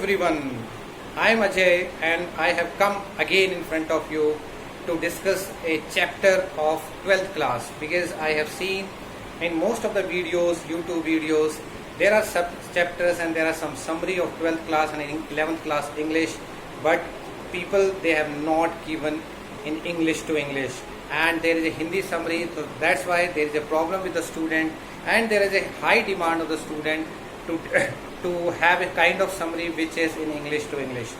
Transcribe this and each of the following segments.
everyone, I am Ajay and I have come again in front of you to discuss a chapter of 12th class because I have seen in most of the videos, YouTube videos, there are sub chapters and there are some summary of 12th class and 11th class English, but people they have not given in English to English, and there is a Hindi summary, so that's why there is a problem with the student and there is a high demand of the student to to have a kind of summary which is in English to English.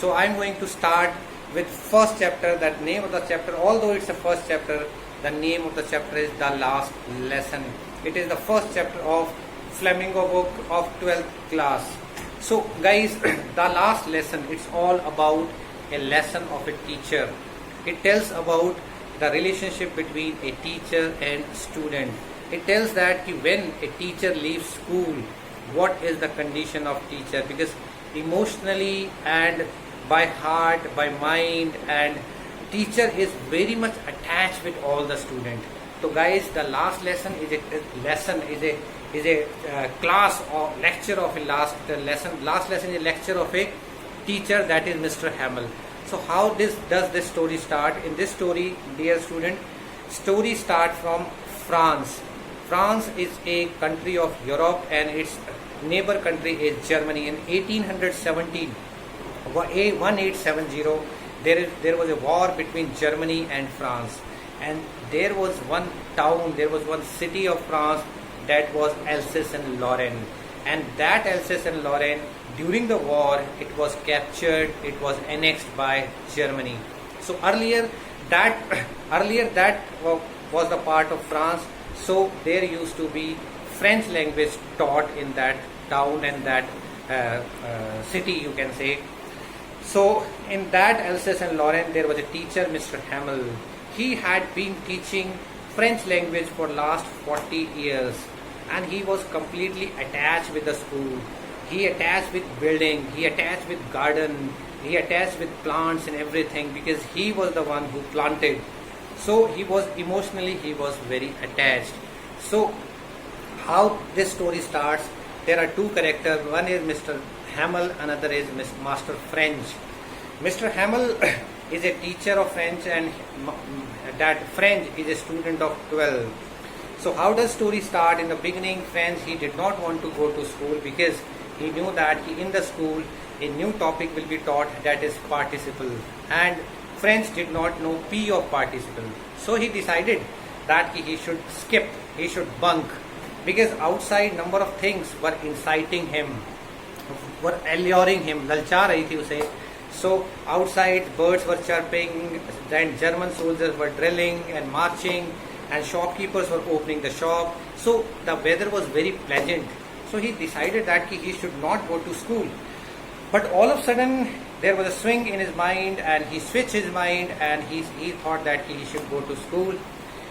So I am going to start with first chapter. That name of the chapter, although it's the first chapter, the name of the chapter is The Last Lesson. It is the first chapter of Flamingo book of 12th class. So guys, the last lesson, it's all about a lesson of a teacher. It tells about the relationship between a teacher and student. It tells that when a teacher leaves school, what is the condition of teacher, because emotionally and by heart, by mind, and teacher is very much attached with all the student. So guys, the last lesson is a class or lecture of a last lesson. Last lesson is a lecture of a teacher, that is Mr. Hamel. So how does this story start? In this story, dear student, story start from France. France is a country of Europe and its neighbor country is Germany. In 1870, there was a war between Germany and France, and there was one town, there was one city of France that was Alsace-and-Lorraine, and that Alsace-and-Lorraine during the war it was captured, it was annexed by Germany. So earlier that was the part of France. So there used to be French language taught in that town and that city, you can say. So in that Alsace-and-Lorraine there was a teacher, Mr. Hamel. He had been teaching French language for last 40 years and he was completely attached with the school. He attached with building, he attached with garden, he attached with plants and everything because he was the one who planted. So he was emotionally, he was very attached. So how this story starts, there are two characters. One is Mr. Hamel, another is Master French. Mr. Hamel is a teacher of French and that French is a student of 12. So how does story start? In the beginning, French, he did not want to go to school because he knew that in the school a new topic will be taught, that is participle, and French did not know P of participle. So he decided that he should skip, he should bunk, because outside number of things were inciting him, were alluring him, lalcha rahi thi use. So outside birds were chirping, then German soldiers were drilling and marching, and shopkeepers were opening the shop. So the weather was very pleasant. So he decided that he should not go to school. But all of a sudden there was a swing in his mind and he switched his mind and he thought that he should go to school.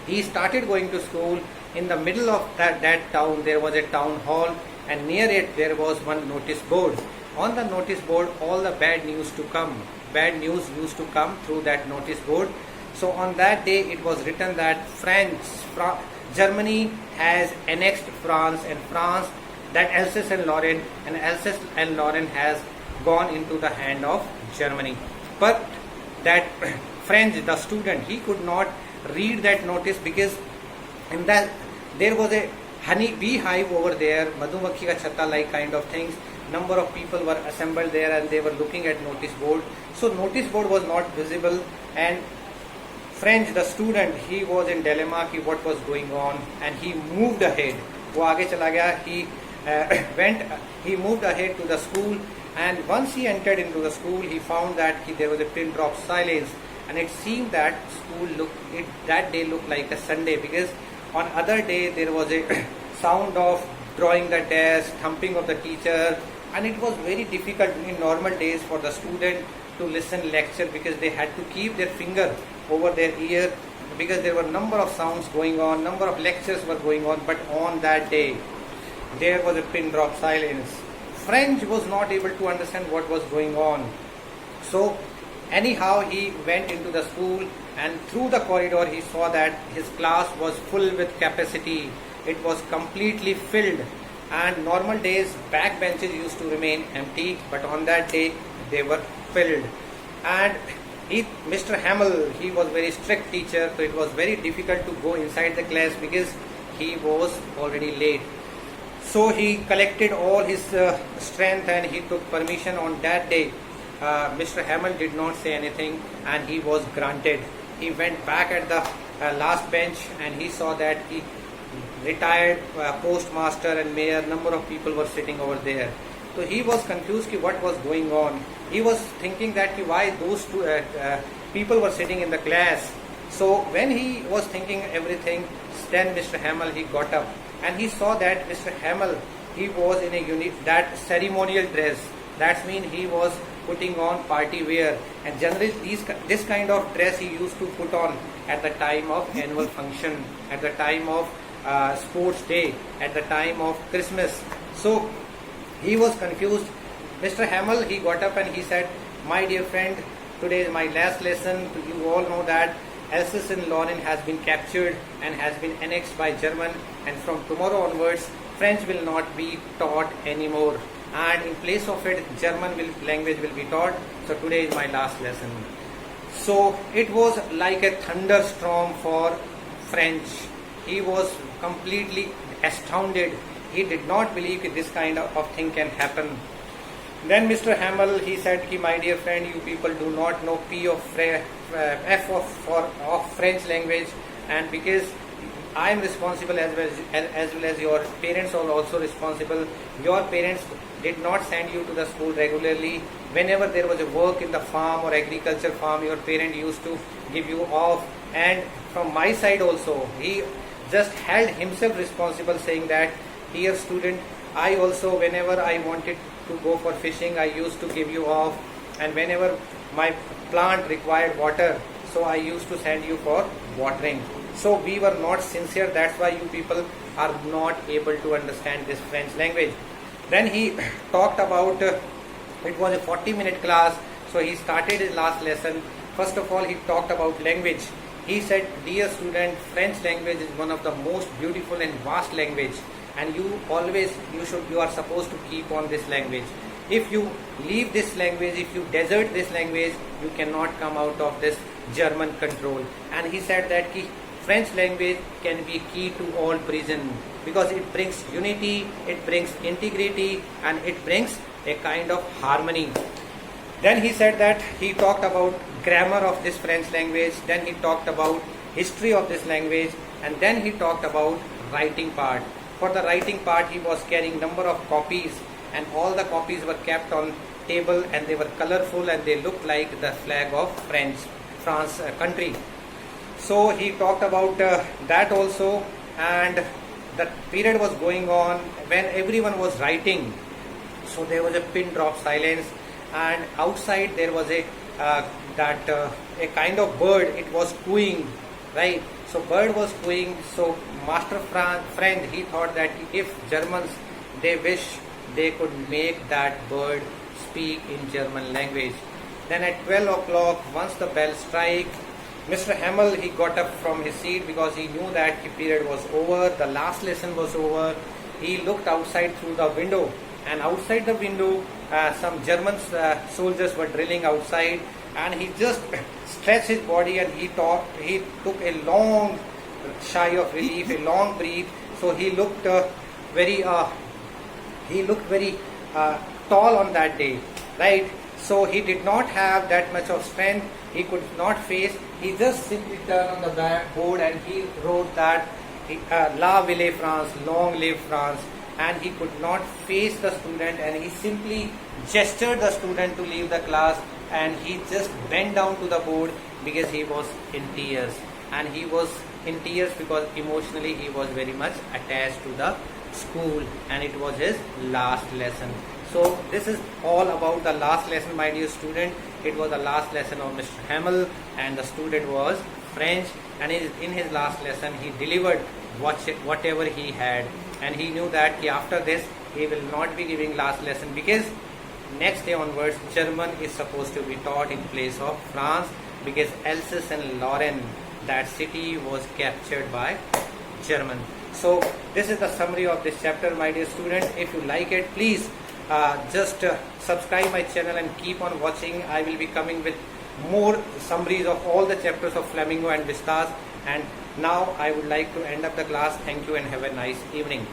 He started going to school. In the middle of that town there was a town hall, and near it there was one notice board. On the notice board all the bad news used to come through that notice board. So on that day it was written that Germany has annexed France, and France, that Alsace-and-Lorraine, and Alsace-and-Lorraine has gone into the hand of Germany. But that French, the student, he could not read that notice because in that there was a bee hive over there, madhumakhi ka chhatta like kind of things. Number of people were assembled there and they were looking at notice board. So notice board was not visible, and French, the student, he was in dilemma ki what was going on, and he moved ahead. वो आगे चला गया. He moved ahead to the school, and once he entered into the school, he found that there was a pin drop silence, and it seemed that that day looked like a Sunday, because on other day there was a sound of drawing the desk, thumping of the teacher, and it was very difficult in normal days for the student to listen lecture because they had to keep their finger over their ear because there were number of sounds going on, number of lectures were going on. But on that day there was a pin drop silence. French was not able to understand what was going on. So anyhow he went into the school, and through the corridor he saw that his class was full with capacity. It was completely filled. and normal days back benches used to remain empty, but on that day they were filled. And Mr. Hamel, he was very strict teacher, so it was very difficult to go inside the class because he was already late. So he collected all his strength and he took permission on that day. Mr. Hamel did not say anything and he was granted. He went back at the last bench and he saw that the retired postmaster and mayor, number of people were sitting over there. So he was confused what was going on. He was thinking that why those two people were sitting in the class. So when he was thinking everything, then Mr. Hamel, he got up and he saw that Mr. Hamel, he was in that ceremonial dress. That means he was putting on party wear, and generally this kind of dress he used to put on at the time of annual function, at the time of sports day, at the time of Christmas. So he was confused. Mr. Hamel, he got up and he said, "My dear friend, today is my last lesson. You all know that Alsace-Lorraine has been captured and has been annexed by German, and from tomorrow onwards French will not be taught anymore, and in place of it German language will be taught. So today is my last lesson." So it was like a thunderstorm for French. He was completely astounded. He did not believe that this kind of thing can happen. Then Mr. Hamel, he said, "My dear friend, you people do not know P of F of French language, and because I am responsible as well as your parents are also responsible. Your parents did not send you to the school regularly. Whenever there was a work in the farm or agriculture farm, your parent used to give you off. And from my side also, he just held himself responsible, saying that, dear student, I also, whenever I wanted to go for fishing, I used to give you off, and whenever my plant required water, so I used to send you for watering. So we were not sincere, that's why you people are not able to understand this French language." Then he talked about, it was a 40-minute class, so he started his last lesson. First of all, he talked about language. He said, "Dear student, French language is one of the most beautiful and vast language, and you are supposed to keep on this language. If you leave this language, if you desert this language, you cannot come out of this German control." And he said that French language can be key to all prison, because it brings unity, it brings integrity, and it brings a kind of harmony. Then he said that he talked about grammar of this French language, then he talked about history of this language, and then he talked about writing part. For the writing part, he was carrying number of copies, and all the copies were kept on table, and they were colorful and they looked like the flag of France country. So he talked about that also, and the period was going on when everyone was writing. So there was a pin drop silence, and outside there was a kind of bird. It was cooing, right? So bird was cooing. So Master Friend, he thought that if Germans, they wish, they could make that bird speak in German language. Then at 12 o'clock, once the bell strike, Mr. Hamel, he got up from his seat because he knew that the period was over, the last lesson was over. He looked outside through the window, and outside the window, some German soldiers were drilling outside, and he just stretched his body and he took a long sigh of relief, a long breath. So he looked very tall on that day, right? So he did not have that much of strength. He could not face. He just simply turned on the board and he wrote that La Ville France, long live France. And he could not face the student, and he simply gestured the student to leave the class, and he just bent down to the board because he was in tears. And he was in tears because emotionally he was very much attached to the school, and it was his last lesson. So this is all about the last lesson, my dear student. It was the last lesson of Mr. Hamel, and the student was French, and in his last lesson he delivered whatever he had, and he knew that after this he will not be giving last lesson, because next day onwards German is supposed to be taught in place of France, because Alsace and Lorraine, that city was captured by German. So this is the summary of this chapter, my dear student. If you like it, please just subscribe my channel and keep on watching. I will be coming with more summaries of all the chapters of Flamingo and Vistas. And now I would like to end up the class. Thank you and have a nice evening.